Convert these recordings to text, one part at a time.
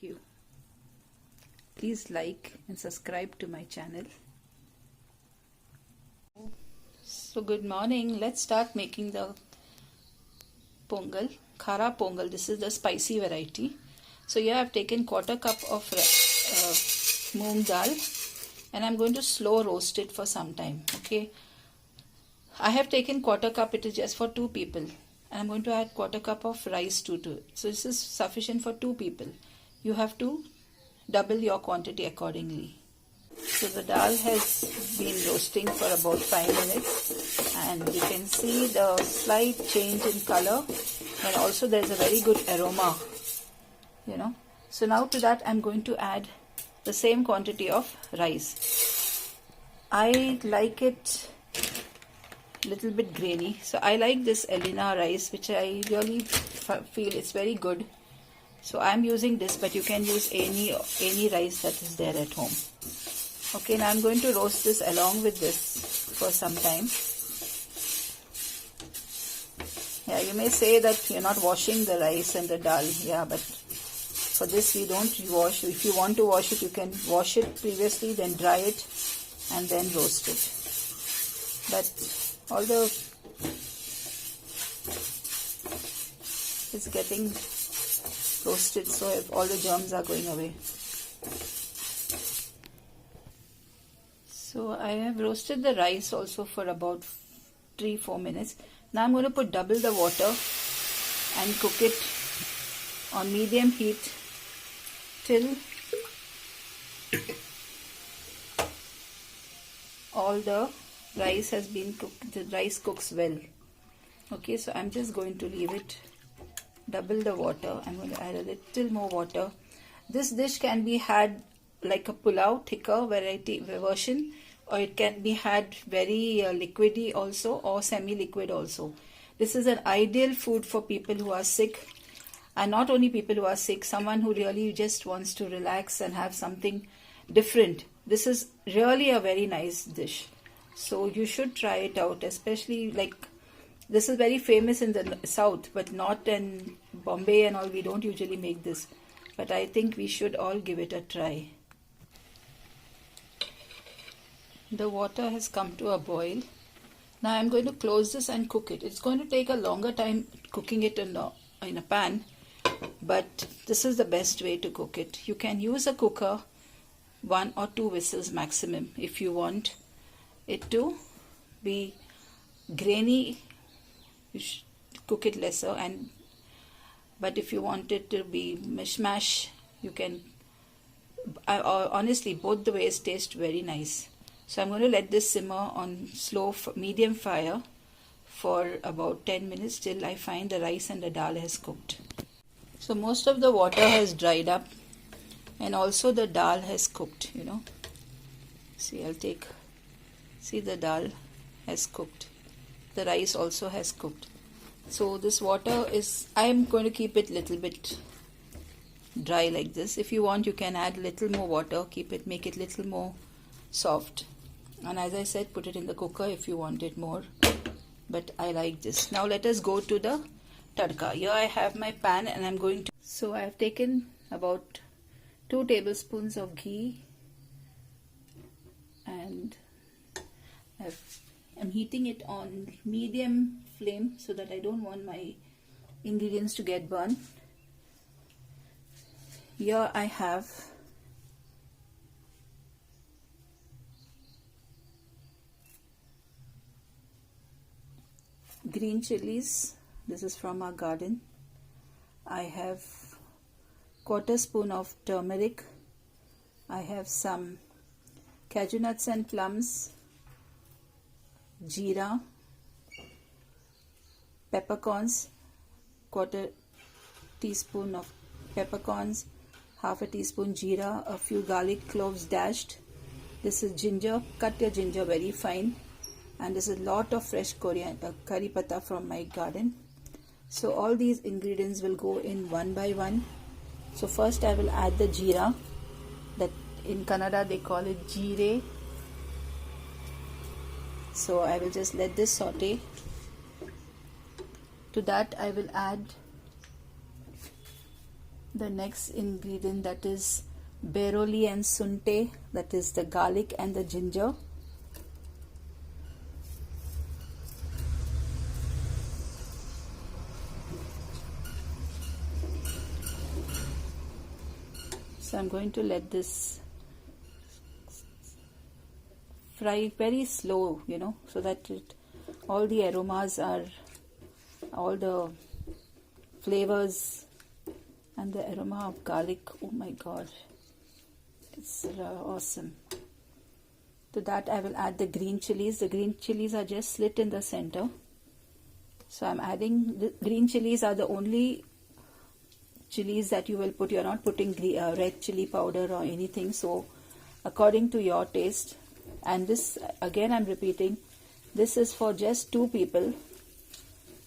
you. Please like and subscribe to my channel. So good morning. Let's start making the Pongal, khara Pongal. This is the spicy variety. So here I have taken quarter cup of moong dal and I'm going to slow roast it for some time. Okay. I have taken quarter cup. It is just for 2 people. And I'm going to add quarter cup of rice to it. So this is sufficient for 2 people. You have to double your quantity accordingly. So the dal has been roasting for about 5 minutes and you can see the slight change in color and also there's a very good aroma, So now to that I'm going to add the same quantity of rice. I like it little bit grainy, so I like this Elena rice, which I really feel it's very good. So I'm using this, but you can use any rice that is there at home. Okay, now I'm going to roast this along with this for some time. Yeah, you may say that you're not washing the rice and the dal. Yeah, but for this we don't wash. If you want to wash it, you can wash it previously, then dry it and then roast it. But all the it's getting roasted, so if all the germs are going away. So I have roasted the rice also for about 3-4 minutes. Now I'm going to put double the water and cook it on medium heat till all the rice has been cooked. The rice cooks well. Okay, so I'm just going to leave it, double the water. I'm going to add a little more water. This dish can be had like a pulao, thicker variety version, or it can be had very liquidy also, or semi-liquid also. This is an ideal food for people who are sick, and not only people who are sick, someone who really just wants to relax and have something different. This is really a very nice dish. So you should try it out, especially like this is very famous in the south, but not in Bombay and all. We don't usually make this, but I think we should all give it a try. The water has come to a boil. Now I'm going to close this and cook it. It's going to take a longer time cooking it in a pan, but this is the best way to cook it. You can use a cooker, 1 or 2 whistles maximum if you want it to be grainy. You should cook it lesser, but if you want it to be mishmash, you can. Honestly, both the ways taste very nice. So I'm going to let this simmer on medium fire for about 10 minutes till I find the rice and the dal has cooked. So most of the water has dried up and also the dal has cooked, See, the dal has cooked. The rice also has cooked. So this water is, I am going to keep it little bit dry like this. If you want, you can add little more water, make it little more soft. And as I said, put it in the cooker if you want it more. But I like this. Now let us go to the tadka. Here I have my pan and I'm going to. So I have taken about 2 tablespoons of ghee and I'm heating it on medium flame so that I don't want my ingredients to get burned. Here I have green chilies. This is from our garden. I have quarter spoon of turmeric. I have some cashew nuts and plums, jeera, peppercorns, quarter teaspoon of peppercorns, half a teaspoon jeera, a few garlic cloves dashed. This is ginger. Cut your ginger very fine. And this is a lot of fresh curry pata from my garden. So all these ingredients will go in one by one. So first I will add the jeera, that in Kannada they call it jeere. So I will just let this saute. To that I will add the next ingredient, that is beroli and sunte, that is the garlic and the ginger. So I'm going to let this fry very slow, so that all the aromas are, all the flavors and the aroma of garlic, oh my god, it's awesome. To that I will add the green chilies. The green chilies are just slit in the center. So I'm adding, the green chilies are the only chilies that you will put. You're not putting red chili powder or anything. So according to your taste. And this, again I'm repeating, this is for just 2 people.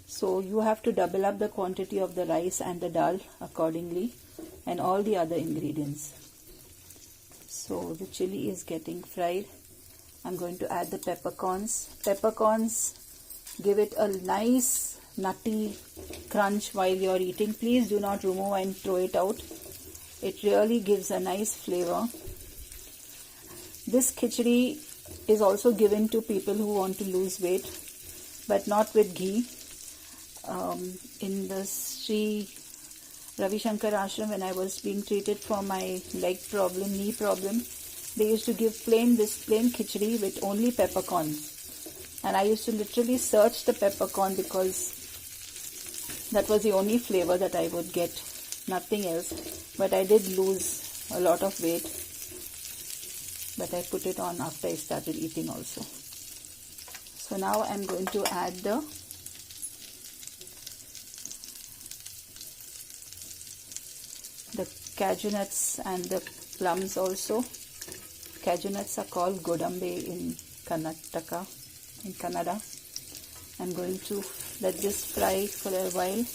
So you have to double up the quantity of the rice and the dal accordingly, and all the other ingredients. So the chili is getting fried. I'm going to add the peppercorns. Peppercorns give it a nice nutty crunch while you're eating. Please do not remove and throw it out. It really gives a nice flavor. This khichdi is also given to people who want to lose weight, but not with ghee. In the Sri Ravi Shankar ashram, when I was being treated for my knee problem, they used to give this plain khichdi with only peppercorns. And I used to literally search the peppercorn because that was the only flavor that I would get, nothing else. But I did lose a lot of weight. But I put it on after I started eating also. So now I'm going to add the cashew nuts and the plums also. Cashew nuts are called godambe in Karnataka, in Kannada. I'm going to let this fry for a while.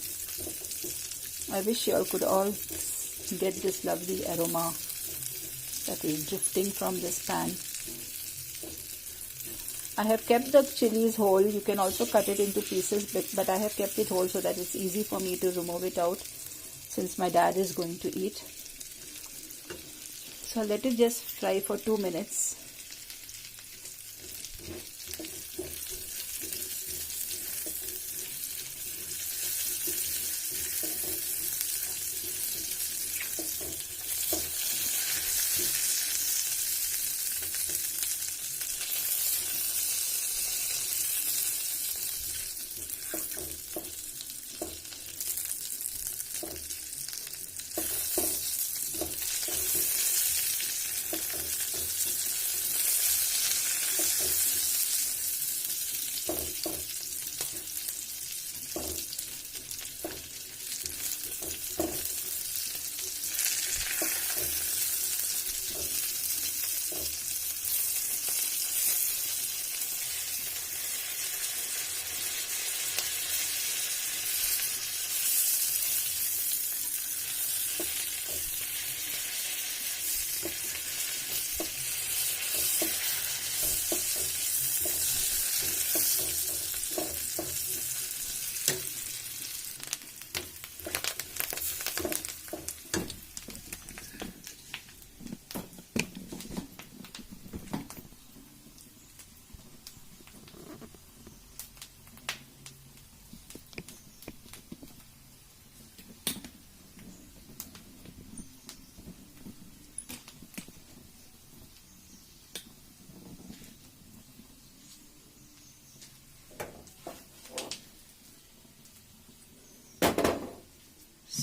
I wish you all could all get this lovely aroma that is drifting from this pan. I have kept the chilies whole. You can also cut it into pieces, but I have kept it whole so that it's easy for me to remove it out since my dad is going to eat. So let it just fry for 2 minutes.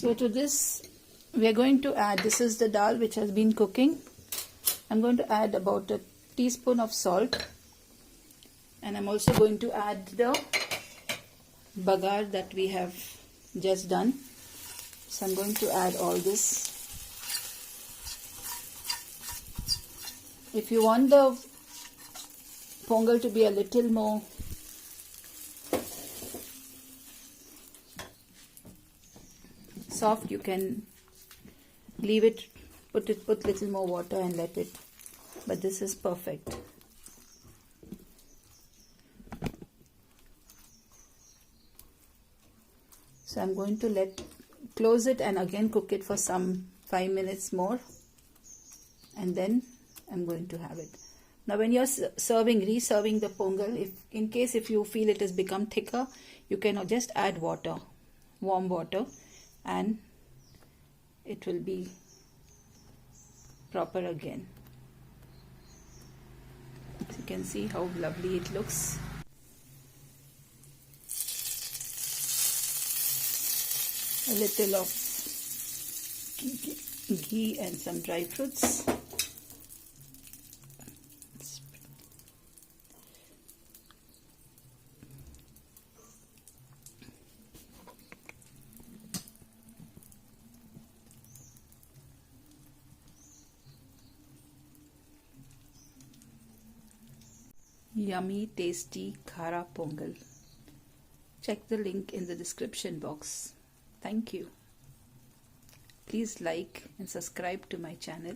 So to this we are going to add, this is the dal which has been cooking. I'm going to add about a teaspoon of salt, and I'm also going to add the bagar that we have just done. So I'm going to add all this. If you want the pongal to be a little more soft, you can leave it, put little more water and let it, but this is perfect. So I'm going to let close it and again cook it for some 5 minutes more, and then I'm going to have it. Now when you're reserving the pongal, if you feel it has become thicker, you can just add water, warm water, and it will be proper again. So you can see how lovely it looks. A little of ghee and some dry fruits. Yummy, tasty khara pongal. Check the link in the description box. Thank you. Please like and subscribe to my channel.